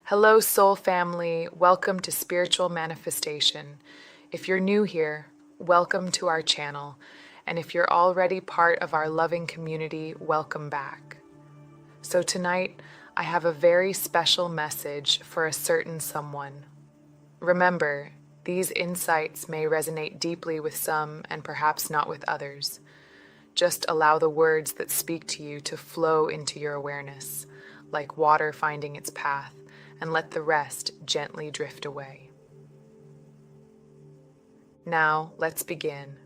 Hello, soul family. Welcome to Spiritual Manifestation. If you're new here, welcome to our channel. And if you're already part of our loving community, welcome back. So tonight, I have a very special message for a certain someone. Remember, these insights may resonate deeply with some and perhaps not with others. Just allow the words that speak to you to flow into your awareness, like water finding its path, and let the rest gently drift away. Now, let's begin.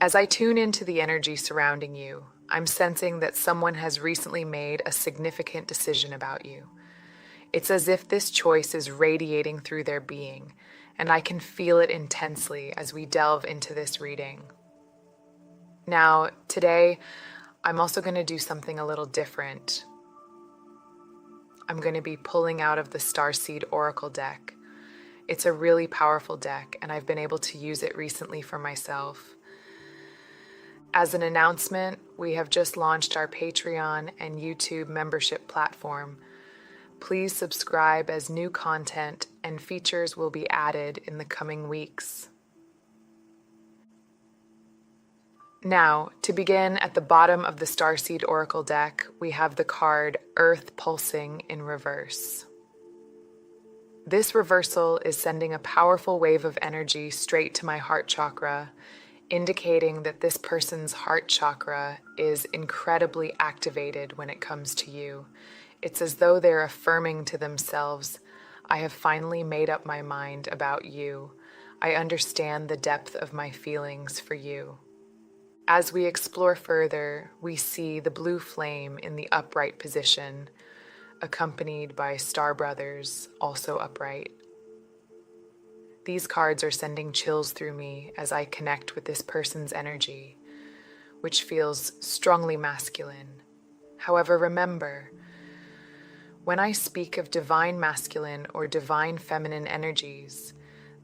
As I tune into the energy surrounding you, I'm sensing that someone has recently made a significant decision about you. It's as if this choice is radiating through their being, and I can feel it intensely as we delve into this reading. Now, today, I'm also going to do something a little different. I'm going to be pulling out of the Starseed Oracle deck. It's a really powerful deck, and I've been able to use it recently for myself. As an announcement, we have just launched our Patreon and YouTube membership platform. Please subscribe as new content and features will be added in the coming weeks. Now, to begin, at the bottom of the Starseed Oracle deck, we have the card Earth Pulsing in Reverse. This reversal is sending a powerful wave of energy straight to my heart chakra, indicating that this person's heart chakra is incredibly activated when it comes to you. It's as though they're affirming to themselves, I have finally made up my mind about you. I understand the depth of my feelings for you. As we explore further, we see the blue flame in the upright position, accompanied by star brothers, also upright. These cards are sending chills through me as I connect with this person's energy, which feels strongly masculine. However, remember, when I speak of divine masculine or divine feminine energies,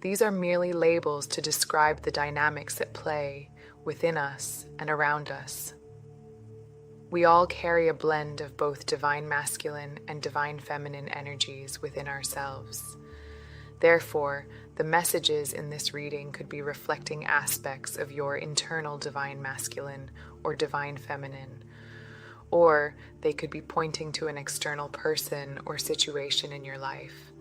these are merely labels to describe the dynamics at play within us and around us. We all carry a blend of both divine masculine and divine feminine energies within ourselves. Therefore, the messages in this reading could be reflecting aspects of your internal divine masculine or divine feminine, or they could be pointing to an external person or situation in your life.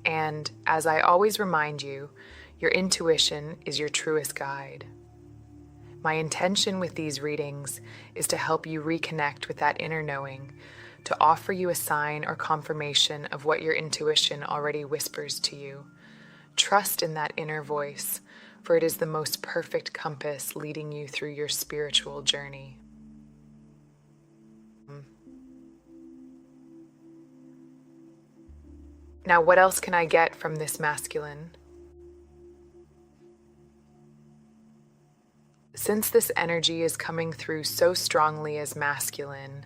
And as I always remind you, your intuition is your truest guide. My intention with these readings is to help you reconnect with that inner knowing, to offer you a sign or confirmation of what your intuition already whispers to you. Trust in that inner voice, for it is the most perfect compass leading you through your spiritual journey. Now, what else can I get from this masculine? Since this energy is coming through so strongly as masculine,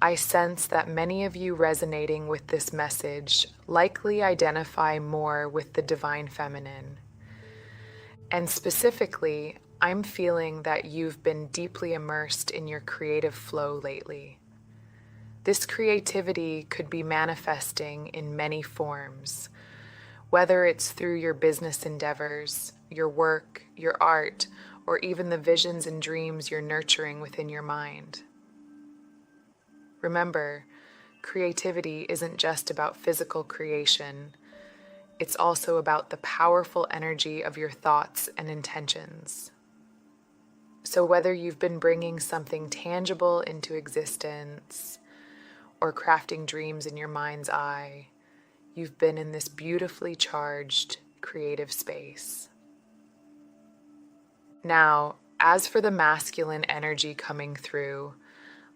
I sense that many of you resonating with this message likely identify more with the divine feminine. And specifically, I'm feeling that you've been deeply immersed in your creative flow lately. This creativity could be manifesting in many forms, whether it's through your business endeavors, your work, your art, or even the visions and dreams you're nurturing within your mind. Remember, creativity isn't just about physical creation. It's also about the powerful energy of your thoughts and intentions. So whether you've been bringing something tangible into existence or crafting dreams in your mind's eye, you've been in this beautifully charged, creative space. Now, as for the masculine energy coming through,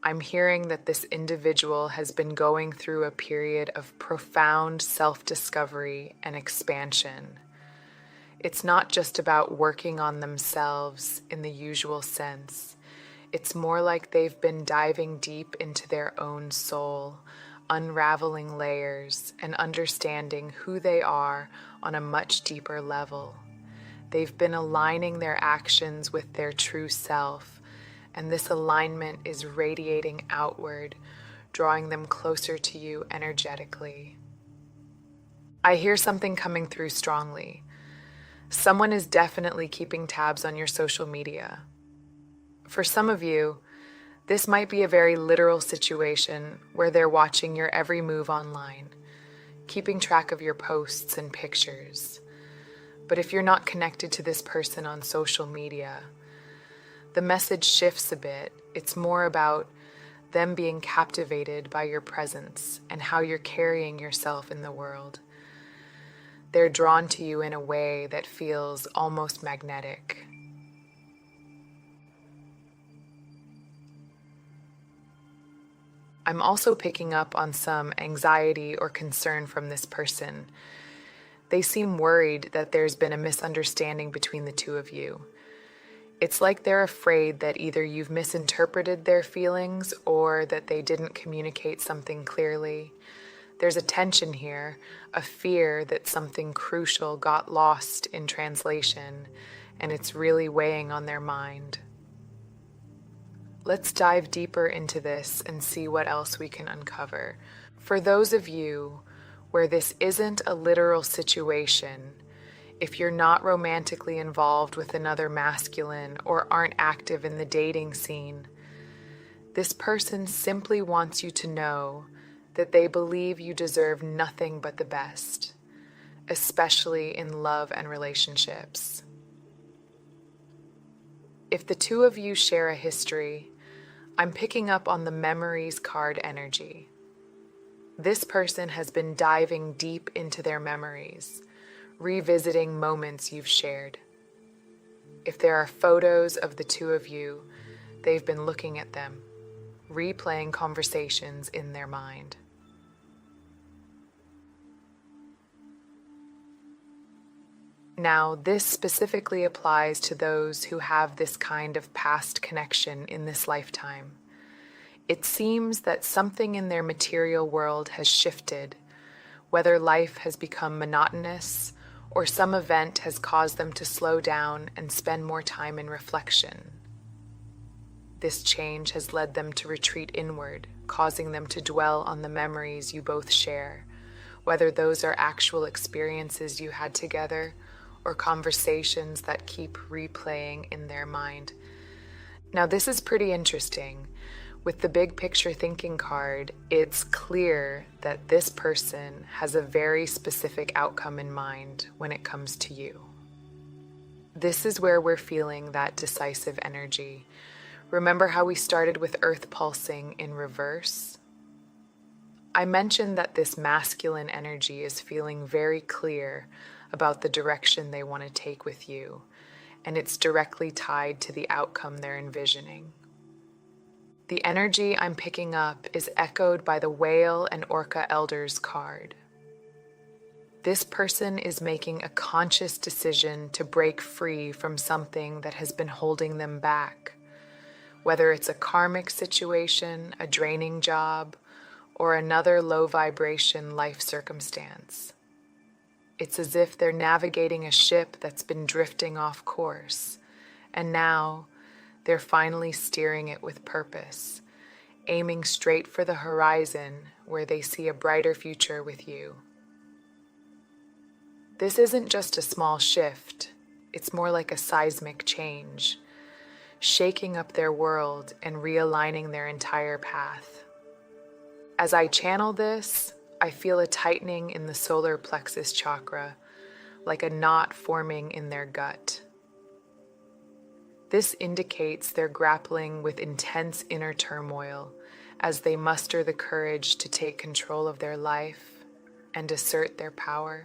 I'm hearing that this individual has been going through a period of profound self-discovery and expansion. It's not just about working on themselves in the usual sense. It's more like they've been diving deep into their own soul, unraveling layers and understanding who they are on a much deeper level. They've been aligning their actions with their true self and this alignment is radiating outward, drawing them closer to you energetically. I hear something coming through strongly. Someone is definitely keeping tabs on your social media. For some of you, this might be a very literal situation where they're watching your every move online, keeping track of your posts and pictures. But if you're not connected to this person on social media, the message shifts a bit. It's more about them being captivated by your presence and how you're carrying yourself in the world. They're drawn to you in a way that feels almost magnetic. I'm also picking up on some anxiety or concern from this person. They seem worried that there's been a misunderstanding between the two of you. It's like they're afraid that either you've misinterpreted their feelings or that they didn't communicate something clearly. There's a tension here, a fear that something crucial got lost in translation, and it's really weighing on their mind. Let's dive deeper into this and see what else we can uncover. For those of you where this isn't a literal situation, if you're not romantically involved with another masculine or aren't active in the dating scene, this person simply wants you to know that they believe you deserve nothing but the best, especially in love and relationships. If the two of you share a history, I'm picking up on the memories card energy. This person has been diving deep into their memories, revisiting moments you've shared. If there are photos of the two of you, they've been looking at them, replaying conversations in their mind. Now, this specifically applies to those who have this kind of past connection in this lifetime. It seems that something in their material world has shifted, whether life has become monotonous or some event has caused them to slow down and spend more time in reflection. This change has led them to retreat inward, causing them to dwell on the memories you both share, whether those are actual experiences you had together or conversations that keep replaying in their mind. Now, this is pretty interesting. With the big picture thinking card, it's clear that this person has a very specific outcome in mind when it comes to you. This is where we're feeling that decisive energy. Remember how we started with Earth pulsing in reverse? I mentioned that this masculine energy is feeling very clear about the direction they want to take with you, and it's directly tied to the outcome they're envisioning. The energy I'm picking up is echoed by the Whale and Orca Elders card. This person is making a conscious decision to break free from something that has been holding them back, whether it's a karmic situation, a draining job, or another low vibration life circumstance. It's as if they're navigating a ship that's been drifting off course, and now they're finally steering it with purpose, aiming straight for the horizon where they see a brighter future with you. This isn't just a small shift, it's more like a seismic change, shaking up their world and realigning their entire path. As I channel this, I feel a tightening in the solar plexus chakra, like a knot forming in their gut. This indicates they're grappling with intense inner turmoil as they muster the courage to take control of their life and assert their power.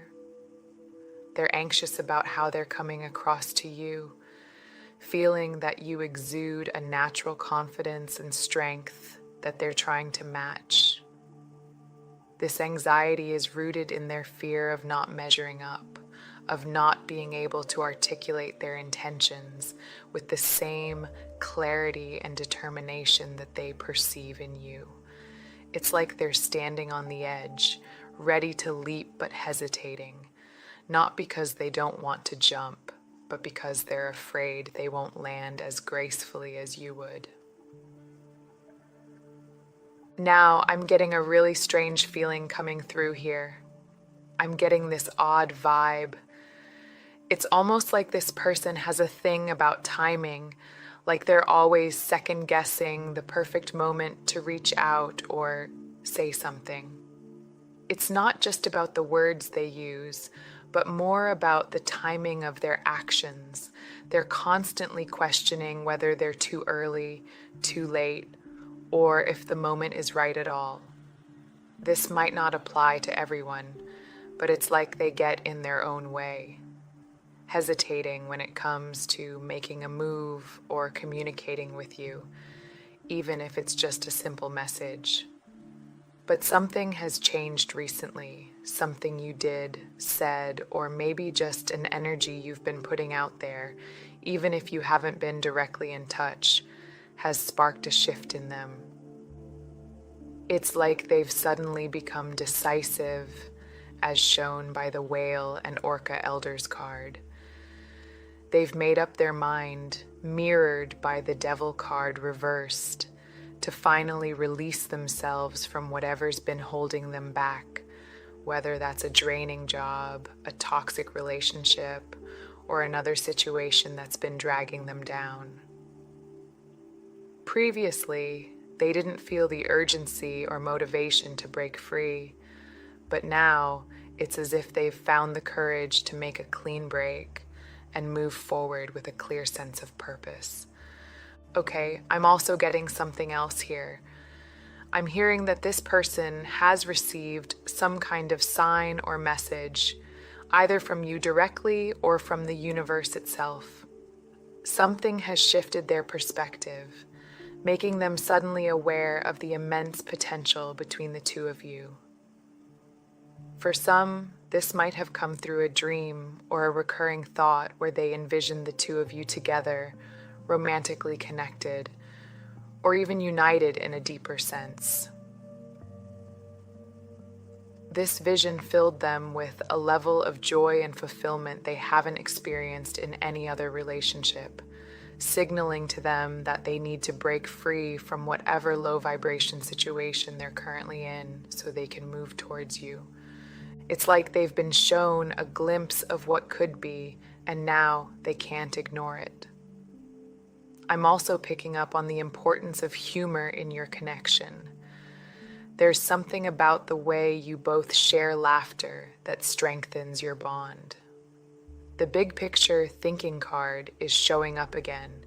They're anxious about how they're coming across to you, feeling that you exude a natural confidence and strength that they're trying to match. This anxiety is rooted in their fear of not measuring up, of not being able to articulate their intentions with the same clarity and determination that they perceive in you. It's like they're standing on the edge, ready to leap but hesitating, not because they don't want to jump, but because they're afraid they won't land as gracefully as you would. Now I'm getting a really strange feeling coming through here. I'm getting this odd vibe. It's almost like this person has a thing about timing, like they're always second guessing the perfect moment to reach out or say something. It's not just about the words they use, but more about the timing of their actions. They're constantly questioning whether they're too early, too late, or if the moment is right at all. This might not apply to everyone, but it's like they get in their own way, hesitating when it comes to making a move or communicating with you, even if it's just a simple message. But something has changed recently, something you did, said, or maybe just an energy you've been putting out there, even if you haven't been directly in touch, has sparked a shift in them. It's like they've suddenly become decisive, as shown by the Whale and Orca Elders card. They've made up their mind, mirrored by the Devil card reversed, to finally release themselves from whatever's been holding them back, whether that's a draining job, a toxic relationship, or another situation that's been dragging them down. Previously, they didn't feel the urgency or motivation to break free, but now it's as if they've found the courage to make a clean break and move forward with a clear sense of purpose. Okay, I'm also getting something else here. I'm hearing that this person has received some kind of sign or message, either from you directly or from the universe itself. Something has shifted their perspective, making them suddenly aware of the immense potential between the two of you. For some, this might have come through a dream or a recurring thought where they envisioned the two of you together, romantically connected, or even united in a deeper sense. This vision filled them with a level of joy and fulfillment they haven't experienced in any other relationship, signaling to them that they need to break free from whatever low vibration situation they're currently in so they can move towards you. It's like they've been shown a glimpse of what could be, and now they can't ignore it. I'm also picking up on the importance of humor in your connection. There's something about the way you both share laughter that strengthens your bond. The big picture thinking card is showing up again,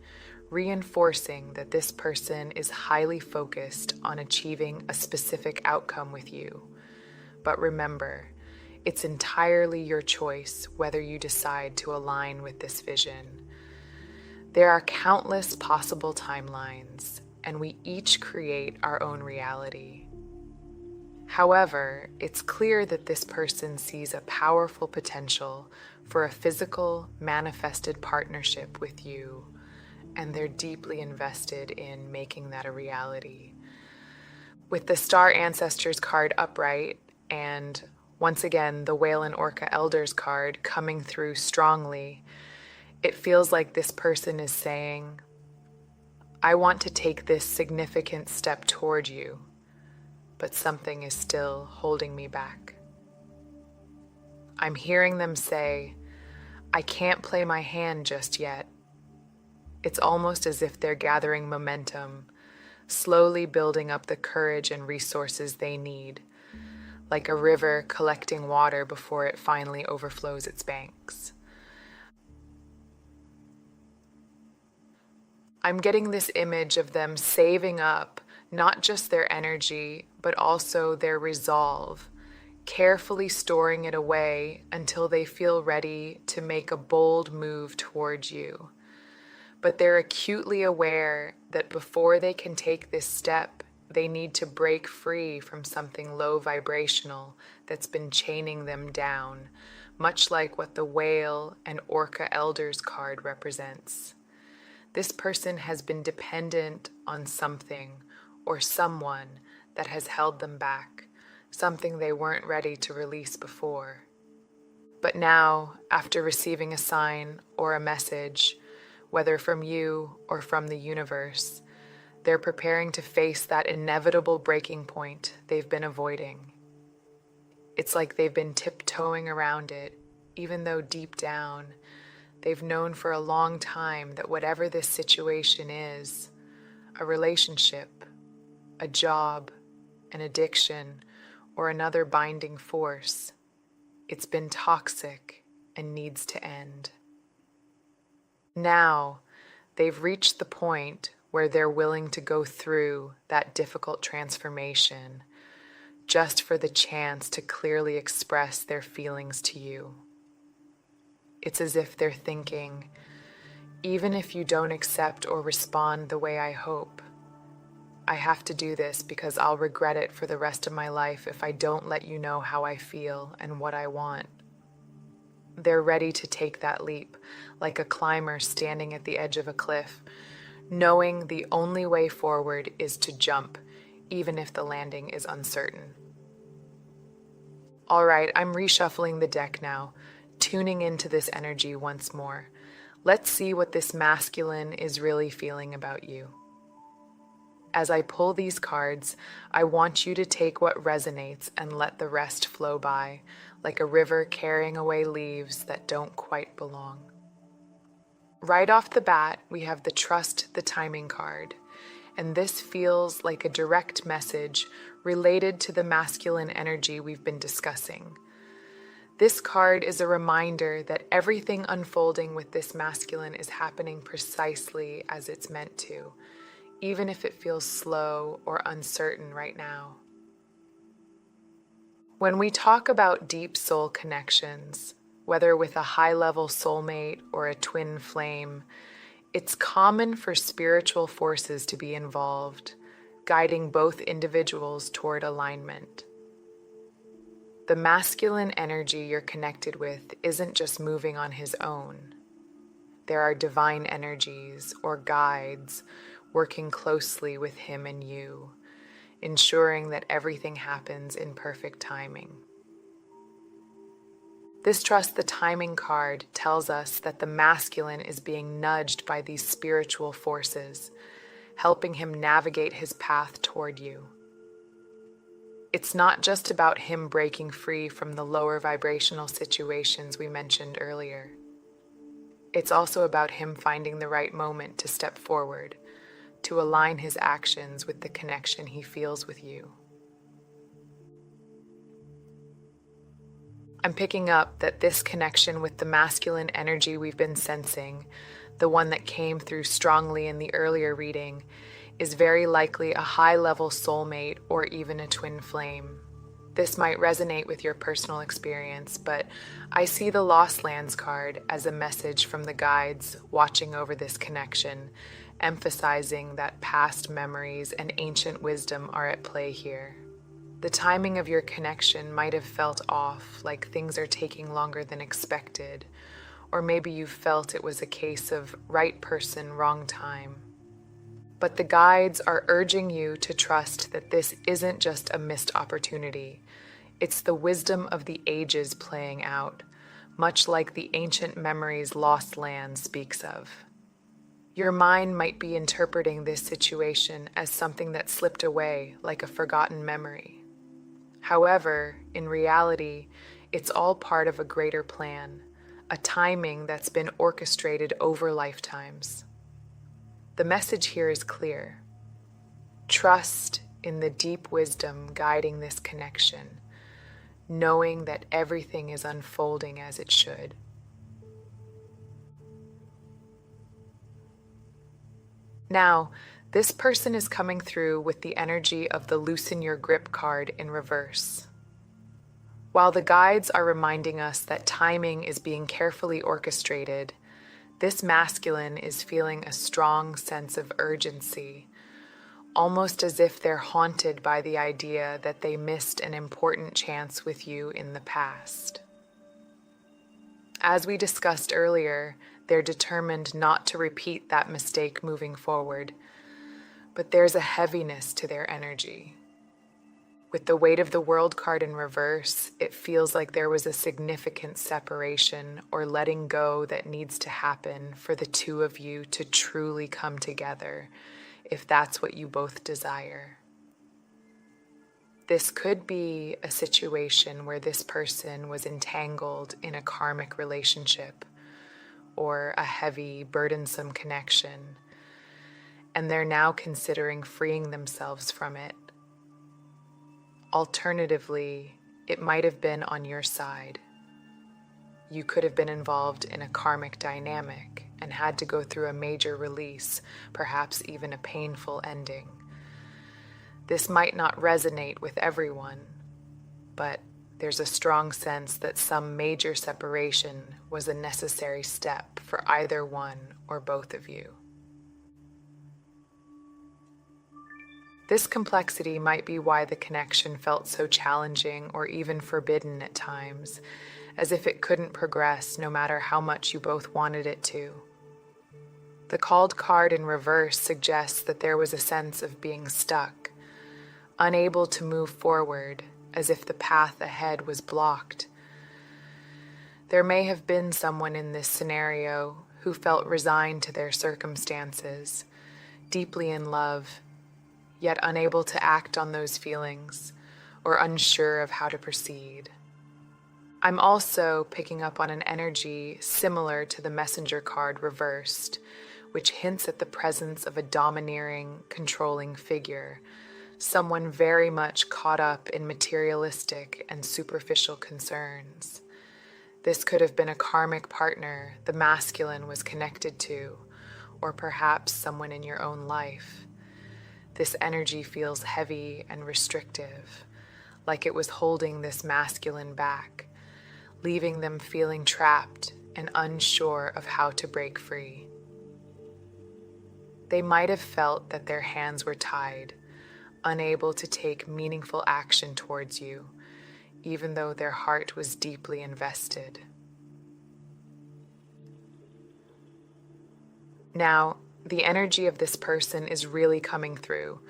reinforcing that this person is highly focused on achieving a specific outcome with you. But remember, it's entirely your choice whether you decide to align with this vision. There are countless possible timelines, and we each create our own reality. However, it's clear that this person sees a powerful potential for a physical, manifested partnership with you, and they're deeply invested in making that a reality. With the Star Ancestors card upright, and once again the Whale and Orca Elders card coming through strongly, it feels like this person is saying, I want to take this significant step toward you, but something is still holding me back. I'm hearing them say, I can't play my hand just yet. It's almost as if they're gathering momentum, slowly building up the courage and resources they need, like a river collecting water before it finally overflows its banks. I'm getting this image of them saving up not just their energy, but also their resolve, carefully storing it away until they feel ready to make a bold move towards you. But they're acutely aware that before they can take this step, they need to break free from something low vibrational that's been chaining them down, much like what the Whale and Orca Elders card represents. This person has been dependent on something or someone that has held them back, something they weren't ready to release before. But now, after receiving a sign or a message, whether from you or from the universe, They're preparing to face that inevitable breaking point they've been avoiding. It's like they've been tiptoeing around it, even though deep down, they've known for a long time that whatever this situation is, a relationship, a job, an addiction, or another binding force, it's been toxic and needs to end. Now, they've reached the point where they're willing to go through that difficult transformation just for the chance to clearly express their feelings to you. It's as if they're thinking, even if you don't accept or respond the way I hope, I have to do this because I'll regret it for the rest of my life if I don't let you know how I feel and what I want. They're ready to take that leap, like a climber standing at the edge of a cliff, knowing the only way forward is to jump, even if the landing is uncertain. All right, I'm reshuffling the deck now, tuning into this energy once more. Let's see what this masculine is really feeling about you. As I pull these cards, I want you to take what resonates and let the rest flow by, like a river carrying away leaves that don't quite belong. Right off the bat, we have the Trust the Timing card, and this feels like a direct message related to the masculine energy we've been discussing. This card is a reminder that everything unfolding with this masculine is happening precisely as it's meant to, even if it feels slow or uncertain right now. When we talk about deep soul connections, whether with a high-level soulmate or a twin flame, it's common for spiritual forces to be involved, guiding both individuals toward alignment. The masculine energy you're connected with isn't just moving on his own. There are divine energies or guides working closely with him and you, ensuring that everything happens in perfect timing. This Trust the Timing card tells us that the masculine is being nudged by these spiritual forces, helping him navigate his path toward you. It's not just about him breaking free from the lower vibrational situations we mentioned earlier. It's also about him finding the right moment to step forward, to align his actions with the connection he feels with you. I'm picking up that this connection with the masculine energy we've been sensing, the one that came through strongly in the earlier reading, is very likely a high-level soulmate or even a twin flame. This might resonate with your personal experience, but I see the Lost Lands card as a message from the guides watching over this connection, emphasizing that past memories and ancient wisdom are at play here. The timing of your connection might have felt off, like things are taking longer than expected, or maybe you felt it was a case of right person, wrong time. But the guides are urging you to trust that this isn't just a missed opportunity. It's the wisdom of the ages playing out, much like the ancient memories Lost Lands speaks of. Your mind might be interpreting this situation as something that slipped away, like a forgotten memory. However, in reality, it's all part of a greater plan, a timing that's been orchestrated over lifetimes. The message here is clear. Trust in the deep wisdom guiding this connection, knowing that everything is unfolding as it should. Now, this person is coming through with the energy of the Loosen Your Grip card in reverse. While the guides are reminding us that timing is being carefully orchestrated, this masculine is feeling a strong sense of urgency, almost as if they're haunted by the idea that they missed an important chance with you in the past. As we discussed earlier, they're determined not to repeat that mistake moving forward, but there's a heaviness to their energy. With the Weight of the World card in reverse, it feels like there was a significant separation or letting go that needs to happen for the two of you to truly come together, if that's what you both desire. This could be a situation where this person was entangled in a karmic relationship or a heavy, burdensome connection, and they're now considering freeing themselves from it. Alternatively, it might have been on your side. You could have been involved in a karmic dynamic and had to go through a major release, perhaps even a painful ending. This might not resonate with everyone, but there's a strong sense that some major separation was a necessary step for either one or both of you. This complexity might be why the connection felt so challenging or even forbidden at times, as if it couldn't progress no matter how much you both wanted it to. The called card in reverse suggests that there was a sense of being stuck, unable to move forward, as if the path ahead was blocked. There may have been someone in this scenario who felt resigned to their circumstances, deeply in love, yet unable to act on those feelings or unsure of how to proceed. I'm also picking up on an energy similar to the messenger card reversed, which hints at the presence of a domineering, controlling figure, someone very much caught up in materialistic and superficial concerns. This could have been a karmic partner the masculine was connected to, or perhaps someone in your own life. This energy feels heavy and restrictive, like it was holding this masculine back, leaving them feeling trapped and unsure of how to break free. They might have felt that their hands were tied, unable to take meaningful action towards you, even though their heart was deeply invested. Now, the energy of this person is really coming through,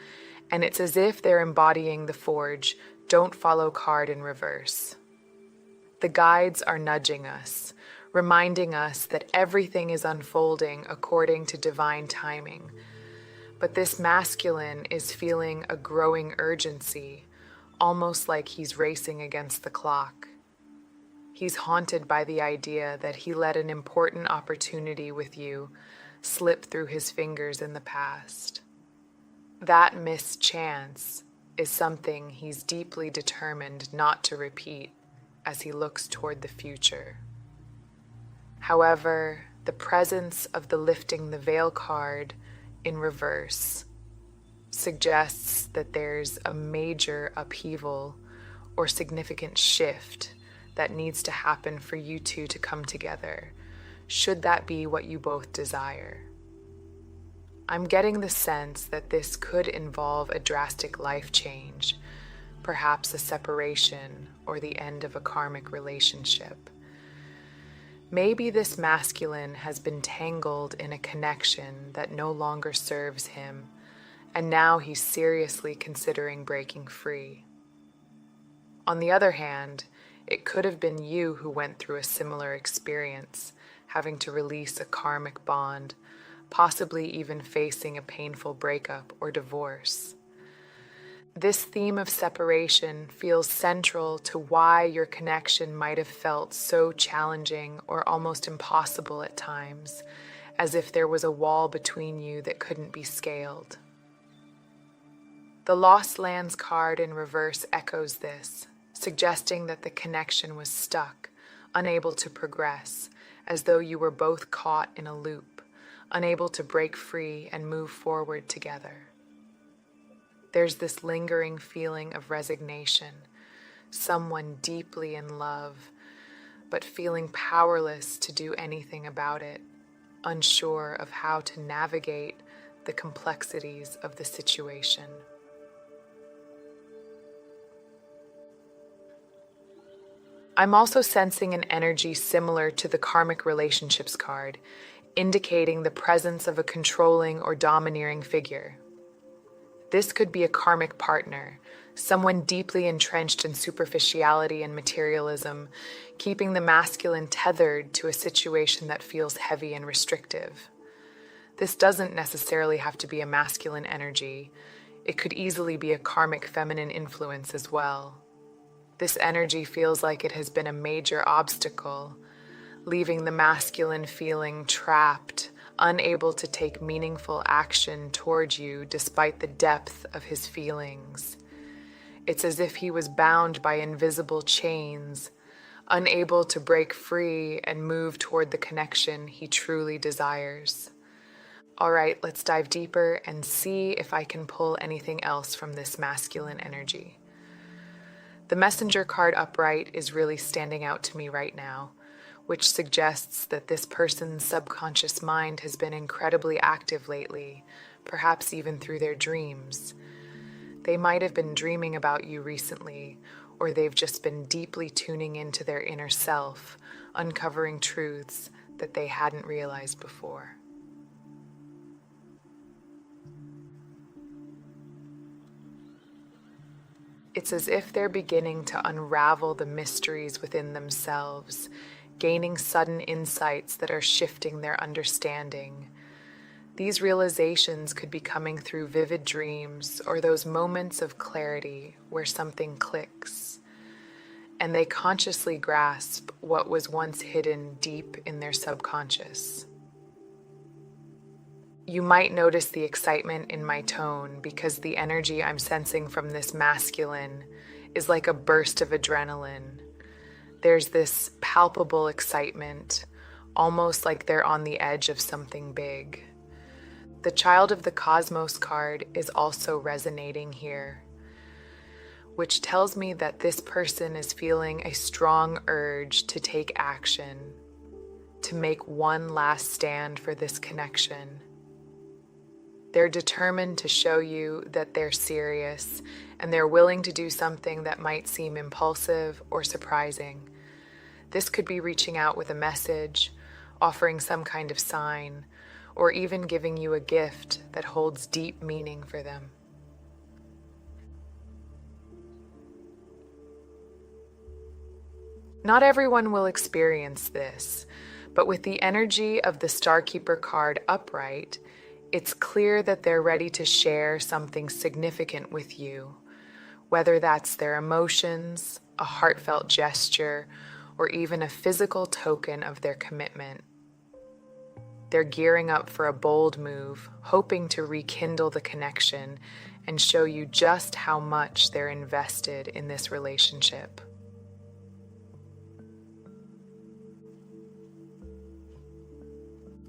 and it's as if they're embodying the Forge, don't follow card in reverse. The guides are nudging us, reminding us that everything is unfolding according to divine timing. But this masculine is feeling a growing urgency, almost like he's racing against the clock. He's haunted by the idea that he let an important opportunity with you slip through his fingers in the past. That missed chance is something he's deeply determined not to repeat as he looks toward the future. However, the presence of the lifting the veil card in reverse suggests that there's a major upheaval or significant shift that needs to happen for you two to come together, should that be what you both desire. I'm getting the sense that this could involve a drastic life change, perhaps a separation or the end of a karmic relationship. Maybe this masculine has been tangled in a connection that no longer serves him, and now he's seriously considering breaking free. On the other hand, it could have been you who went through a similar experience, having to release a karmic bond, possibly even facing a painful breakup or divorce. This theme of separation feels central to why your connection might have felt so challenging or almost impossible at times, as if there was a wall between you that couldn't be scaled. The Lost Lands card in reverse echoes this, suggesting that the connection was stuck, unable to progress, as though you were both caught in a loop, unable to break free and move forward together. There's this lingering feeling of resignation, someone deeply in love, but feeling powerless to do anything about it, unsure of how to navigate the complexities of the situation. I'm also sensing an energy similar to the karmic relationships card, indicating the presence of a controlling or domineering figure. This could be a karmic partner, someone deeply entrenched in superficiality and materialism, keeping the masculine tethered to a situation that feels heavy and restrictive. This doesn't necessarily have to be a masculine energy. It could easily be a karmic feminine influence as well. This energy feels like it has been a major obstacle, leaving the masculine feeling trapped, unable to take meaningful action toward you despite the depth of his feelings. It's as if he was bound by invisible chains, unable to break free and move toward the connection he truly desires. All right, let's dive deeper and see if I can pull anything else from this masculine energy. The Messenger card upright is really standing out to me right now, which suggests that this person's subconscious mind has been incredibly active lately, perhaps even through their dreams. They might have been dreaming about you recently, or they've just been deeply tuning into their inner self, uncovering truths that they hadn't realized before. It's as if they're beginning to unravel the mysteries within themselves, gaining sudden insights that are shifting their understanding. These realizations could be coming through vivid dreams or those moments of clarity where something clicks, and they consciously grasp what was once hidden deep in their subconscious. You might notice the excitement in my tone because the energy I'm sensing from this masculine is like a burst of adrenaline. There's this palpable excitement, almost like they're on the edge of something big. The Child of the Cosmos card is also resonating here, which tells me that this person is feeling a strong urge to take action, to make one last stand for this connection. They're determined to show you that they're serious, and they're willing to do something that might seem impulsive or surprising. This could be reaching out with a message, offering some kind of sign, or even giving you a gift that holds deep meaning for them. Not everyone will experience this, but with the energy of the Starkeeper card upright, it's clear that they're ready to share something significant with you, whether that's their emotions, a heartfelt gesture, or even a physical token of their commitment. They're gearing up for a bold move, hoping to rekindle the connection and show you just how much they're invested in this relationship.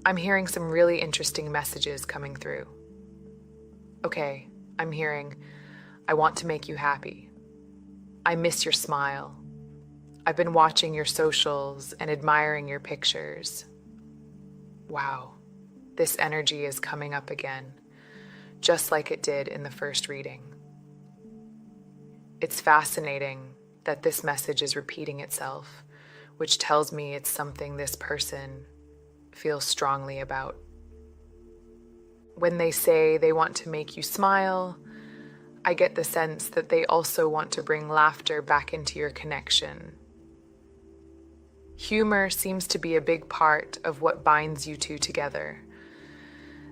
I'm hearing some really interesting messages coming through. Okay, I'm hearing, I want to make you happy. I miss your smile. I've been watching your socials and admiring your pictures. Wow, this energy is coming up again, just like it did in the first reading. It's fascinating that this message is repeating itself, which tells me it's something this person feels strongly about. When they say they want to make you smile, I get the sense that they also want to bring laughter back into your connection. Humor seems to be a big part of what binds you two together.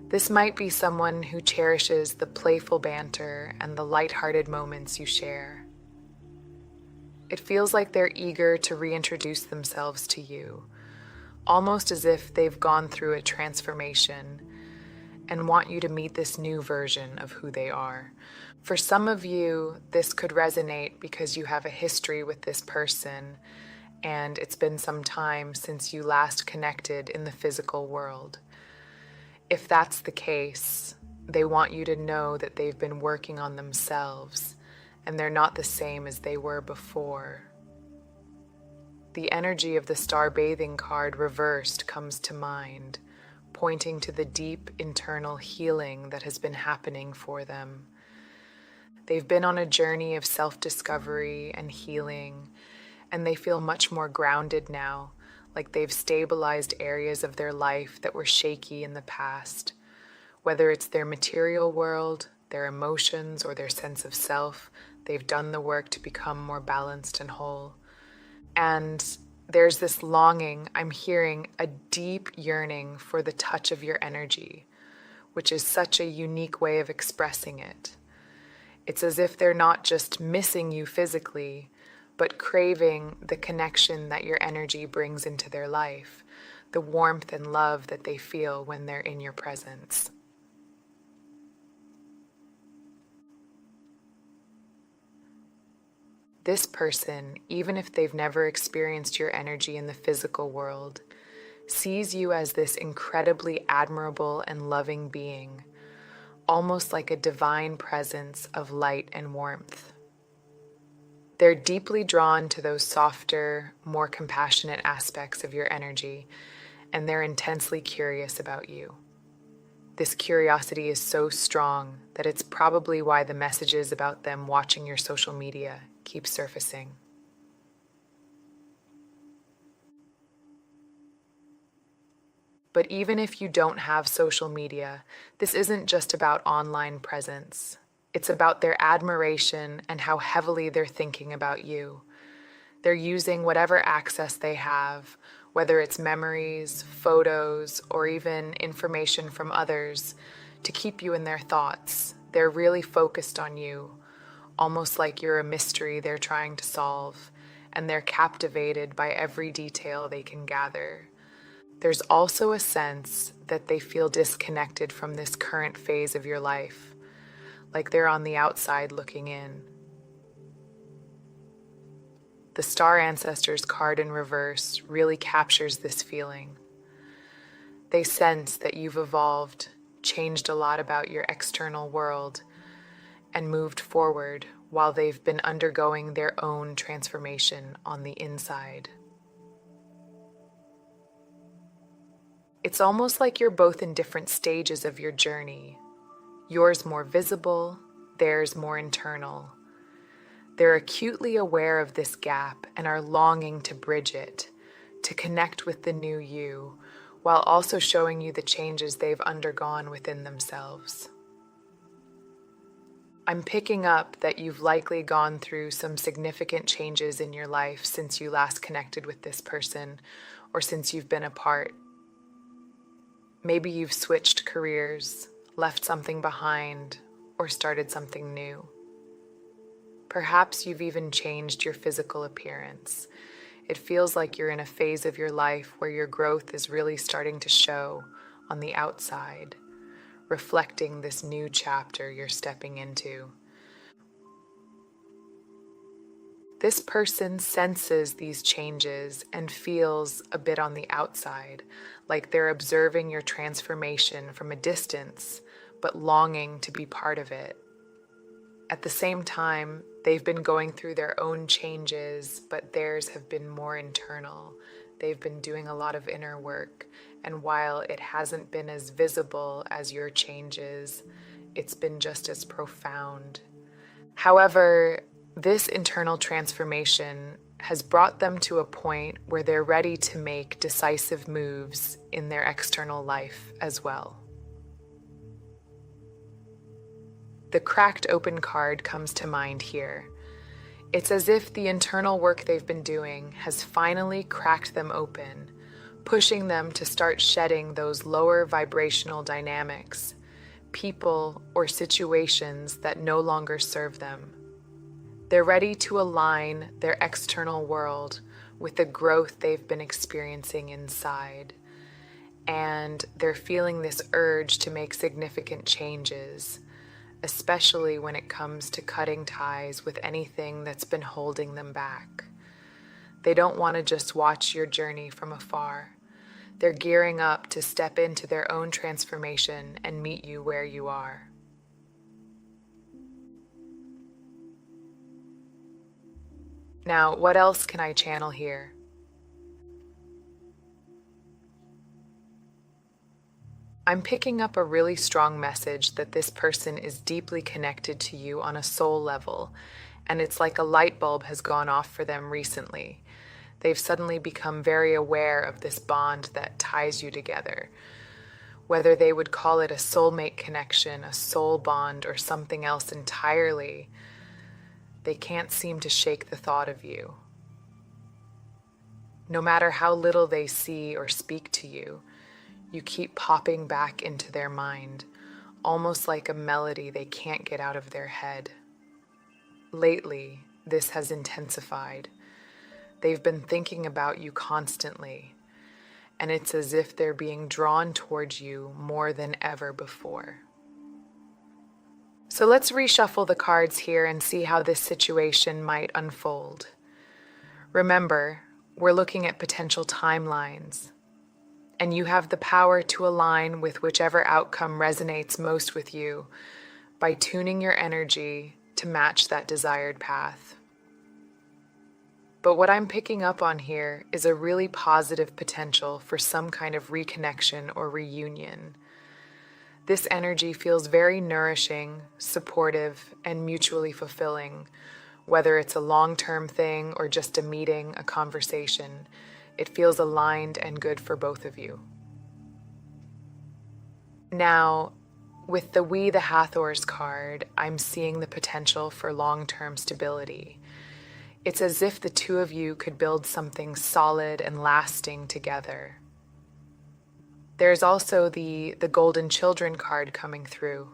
This might be someone who cherishes the playful banter and the lighthearted moments you share. It feels like they're eager to reintroduce themselves to you, almost as if they've gone through a transformation and want you to meet this new version of who they are. For some of you, this could resonate because you have a history with this person and it's been some time since you last connected in the physical world. If that's the case, they want you to know that they've been working on themselves and they're not the same as they were before. The energy of the Star Bathing card reversed comes to mind, pointing to the deep internal healing that has been happening for them. They've been on a journey of self-discovery and healing, and they feel much more grounded now, like they've stabilized areas of their life that were shaky in the past. Whether it's their material world, their emotions, or their sense of self, they've done the work to become more balanced and whole. And there's this longing, I'm hearing a deep yearning for the touch of your energy, which is such a unique way of expressing it. It's as if they're not just missing you physically, but craving the connection that your energy brings into their life, the warmth and love that they feel when they're in your presence. This person, even if they've never experienced your energy in the physical world, sees you as this incredibly admirable and loving being, almost like a divine presence of light and warmth. They're deeply drawn to those softer, more compassionate aspects of your energy, and they're intensely curious about you. This curiosity is so strong that it's probably why the messages about them watching your social media keep surfacing. But even if you don't have social media, this isn't just about online presence. It's about their admiration and how heavily they're thinking about you. They're using whatever access they have, whether it's memories, photos, or even information from others, to keep you in their thoughts. They're really focused on you, almost like you're a mystery they're trying to solve, and they're captivated by every detail they can gather. There's also a sense that they feel disconnected from this current phase of your life, like they're on the outside looking in. The Star Ancestors card in reverse really captures this feeling. They sense that you've evolved, changed a lot about your external world, and moved forward while they've been undergoing their own transformation on the inside. It's almost like you're both in different stages of your journey. Yours more visible, theirs more internal. They're acutely aware of this gap and are longing to bridge it, to connect with the new you, while also showing you the changes they've undergone within themselves. I'm picking up that you've likely gone through some significant changes in your life since you last connected with this person, or since you've been apart. Maybe you've switched careers, left something behind, or started something new. Perhaps you've even changed your physical appearance. It feels like you're in a phase of your life where your growth is really starting to show on the outside, reflecting this new chapter you're stepping into. This person senses these changes and feels a bit on the outside, like they're observing your transformation from a distance, but longing to be part of it. At the same time, they've been going through their own changes, but theirs have been more internal. They've been doing a lot of inner work, and while it hasn't been as visible as your changes, it's been just as profound. However, this internal transformation has brought them to a point where they're ready to make decisive moves in their external life as well. The cracked open card comes to mind here. It's as if the internal work they've been doing has finally cracked them open, pushing them to start shedding those lower vibrational dynamics, people or situations that no longer serve them. They're ready to align their external world with the growth they've been experiencing inside, and they're feeling this urge to make significant changes, especially when it comes to cutting ties with anything that's been holding them back. They don't want to just watch your journey from afar. They're gearing up to step into their own transformation and meet you where you are. Now, what else can I channel here? I'm picking up a really strong message that this person is deeply connected to you on a soul level, and it's like a light bulb has gone off for them recently. They've suddenly become very aware of this bond that ties you together. Whether they would call it a soulmate connection, a soul bond, or something else entirely, they can't seem to shake the thought of you. No matter how little they see or speak to you, you keep popping back into their mind, almost like a melody they can't get out of their head. Lately, this has intensified. They've been thinking about you constantly, and it's as if they're being drawn towards you more than ever before. So let's reshuffle the cards here and see how this situation might unfold. Remember, we're looking at potential timelines, and you have the power to align with whichever outcome resonates most with you by tuning your energy to match that desired path. But what I'm picking up on here is a really positive potential for some kind of reconnection or reunion. This energy feels very nourishing, supportive, and mutually fulfilling. Whether it's a long-term thing or just a meeting, a conversation, it feels aligned and good for both of you. Now, with the We the Hathors card, I'm seeing the potential for long-term stability. It's as if the two of you could build something solid and lasting together. There's also the Golden Children card coming through,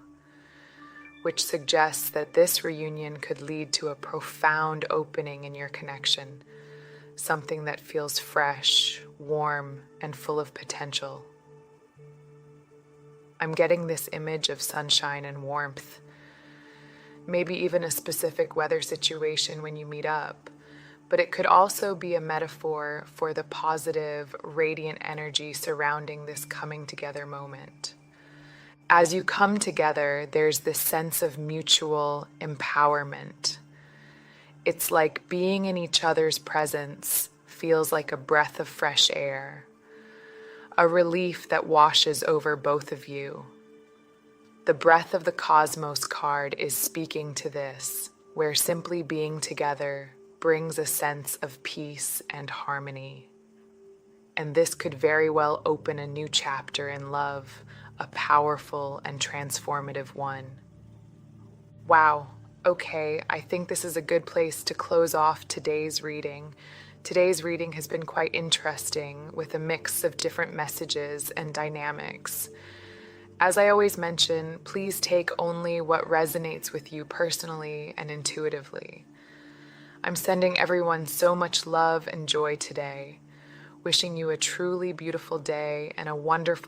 which suggests that this reunion could lead to a profound opening in your connection, something that feels fresh, warm, and full of potential. I'm getting this image of sunshine and warmth, maybe even a specific weather situation when you meet up, but it could also be a metaphor for the positive, radiant energy surrounding this coming together moment. As you come together, there's this sense of mutual empowerment. It's like being in each other's presence feels like a breath of fresh air, a relief that washes over both of you. The Breath of the Cosmos card is speaking to this, where simply being together brings a sense of peace and harmony. And this could very well open a new chapter in love, a powerful and transformative one. Wow, okay, I think this is a good place to close off today's reading. Today's reading has been quite interesting, with a mix of different messages and dynamics. As I always mention, please take only what resonates with you personally and intuitively. I'm sending everyone so much love and joy today, wishing you a truly beautiful day and a wonderful